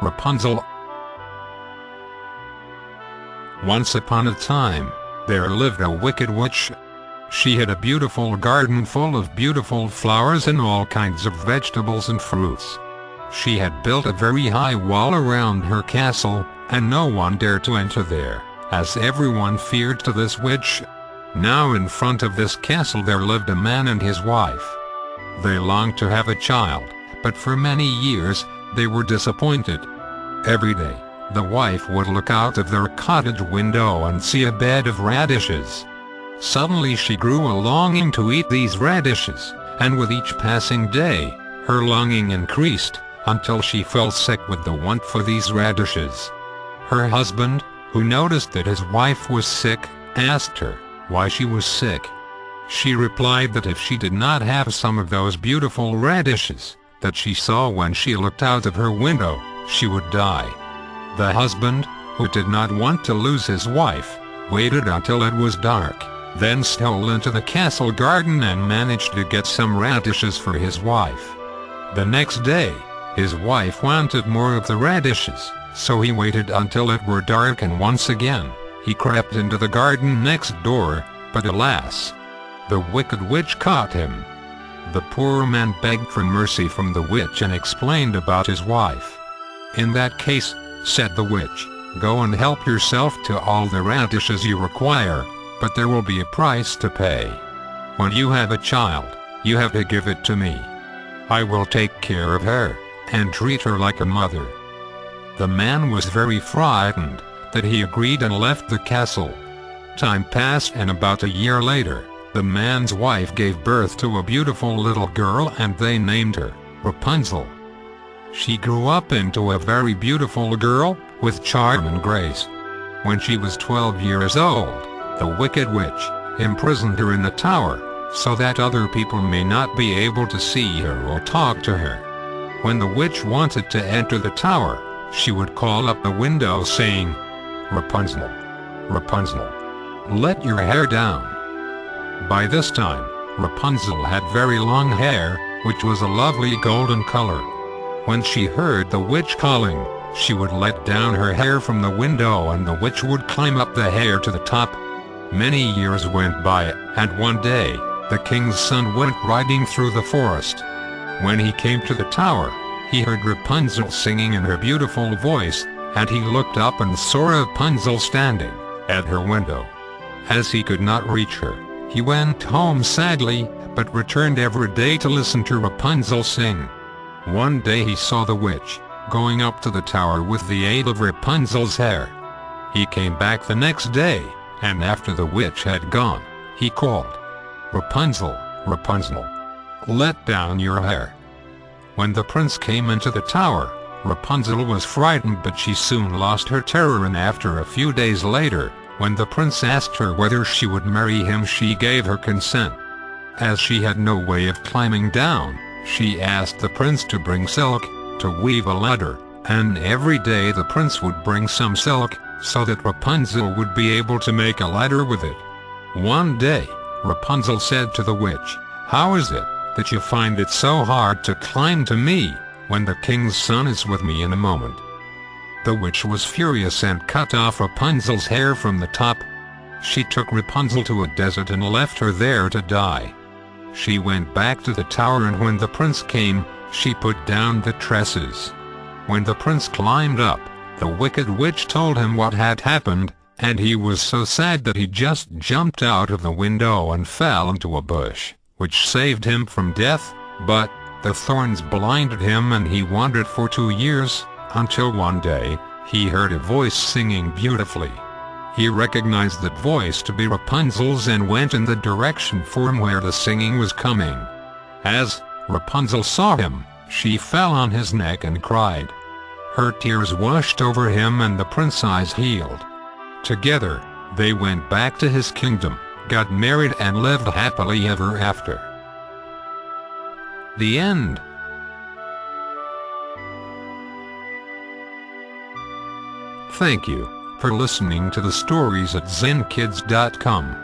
Rapunzel. Once upon a time, there lived a wicked witch. She had a beautiful garden full of beautiful flowers and all kinds of vegetables and fruits. She had built a very high wall around her castle, and no one dared to enter there, as everyone feared this witch. Now in front of this castle there lived a man and his wife. They longed to have a child, but for many years, they were disappointed. Every day, the wife would look out of their cottage window and see a bed of radishes. Suddenly she grew a longing to eat these radishes, and with each passing day, her longing increased, until she fell sick with the want for these radishes. Her husband, who noticed that his wife was sick, asked her why she was sick. She replied that if she did not have some of those beautiful radishes that she saw when she looked out of her window, she would die. The husband, who did not want to lose his wife, waited until it was dark, then stole into the castle garden and managed to get some radishes for his wife. The next day, his wife wanted more of the radishes, so he waited until it were dark and once again, he crept into the garden next door, but alas! The wicked witch caught him. The poor man begged for mercy from the witch and explained about his wife. "In that case," said the witch, "go and help yourself to all the radishes you require, but there will be a price to pay. When you have a child, you have to give it to me. I will take care of her, and treat her like a mother." The man was very frightened, that he agreed and left the castle. Time passed and about a year later, the man's wife gave birth to a beautiful little girl and they named her Rapunzel. She grew up into a very beautiful girl, with charm and grace. When she was 12 years old, the wicked witch imprisoned her in the tower, so that other people may not be able to see her or talk to her. When the witch wanted to enter the tower, she would call up the window saying, "Rapunzel, Rapunzel, let your hair down." By this time, Rapunzel had very long hair, which was a lovely golden color. When she heard the witch calling, she would let down her hair from the window and the witch would climb up the hair to the top. Many years went by, and one day, the king's son went riding through the forest. When he came to the tower, he heard Rapunzel singing in her beautiful voice, and he looked up and saw Rapunzel standing at her window. As he could not reach her, he went home sadly, but returned every day to listen to Rapunzel sing. One day he saw the witch going up to the tower with the aid of Rapunzel's hair. He came back the next day, and after the witch had gone, he called, "Rapunzel, Rapunzel, let down your hair." When the prince came into the tower, Rapunzel was frightened, but she soon lost her terror, and after a few days later, when the prince asked her whether she would marry him, she gave her consent. As she had no way of climbing down, she asked the prince to bring silk, to weave a ladder, and every day the prince would bring some silk, so that Rapunzel would be able to make a ladder with it. One day, Rapunzel said to the witch, "How is it that you find it so hard to climb to me, when the king's son is with me in a moment?" The witch was furious and cut off Rapunzel's hair from the top. She took Rapunzel to a desert and left her there to die. She went back to the tower, and when the prince came, she put down the tresses. When the prince climbed up, the wicked witch told him what had happened, and he was so sad that he just jumped out of the window and fell into a bush, which saved him from death, but the thorns blinded him and he wandered for 2 years, until one day, he heard a voice singing beautifully. He recognized that voice to be Rapunzel's and went in the direction from where the singing was coming. As Rapunzel saw him, she fell on his neck and cried. Her tears washed over him and the prince's eyes healed. Together, they went back to his kingdom, got married and lived happily ever after. The end. Thank you for listening to the stories at ZynKids.com.